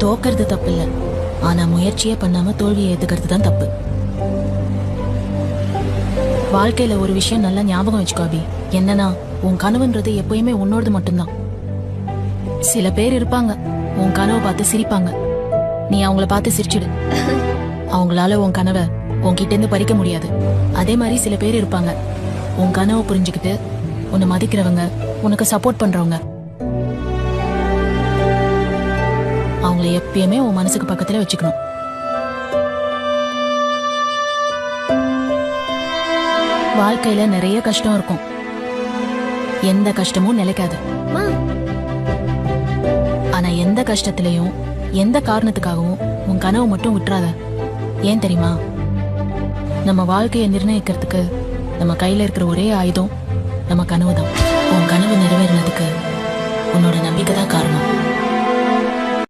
தோக்கிறது தப்பு இல்ல, ஆனா முயற்சியே பண்ணாம தோல்வியை ஏத்துக்கிறது தான் தப்பு. வாழ்க்கையில ஒரு விஷயம் நல்லா ஞாபகம் வச்சுக்கோ அபி. என்னன்னா, உன் கனவுன்றது எப்பயுமே உன்னோடது மட்டும்தான். சில பேர் இருப்பாங்க, உன் கனவை பார்த்து சிரிப்பாங்க. நீ அவங்கள பார்த்து சிரிச்சிடு. அவங்களால உன் கனவை உன்கிட்ட இருந்து பறிக்க முடியாது. அதே மாதிரி சில பேர் இருப்பாங்க, உன் கனவை புரிஞ்சுக்கிட்டு உன்னை மதிக்கிறவங்க, உனக்கு சப்போர்ட் பண்றவங்க. அவங்கள எப்பயுமே உன் மனசுக்கு பக்கத்துல வச்சுக்கணும். வாழ்க்கையில நிறைய கஷ்டம் இருக்கும். எந்த கஷ்டமும் நிலைக்காது. ஆனா எந்த கஷ்டத்திலையும் எந்த காரணத்துக்காகவும் உன் கனவு மட்டும் விட்டுறாத. ஏன் தெரியுமா? நம்ம வாழ்க்கையை நிர்ணயிக்கிறதுக்கு நம்ம கையில இருக்கிற ஒரே ஆயுதம் நம்ம கனவு தான். உன் கனவு நிறைவேறினதுக்கு உன்னோட நம்பிக்கை தான் காரணம்.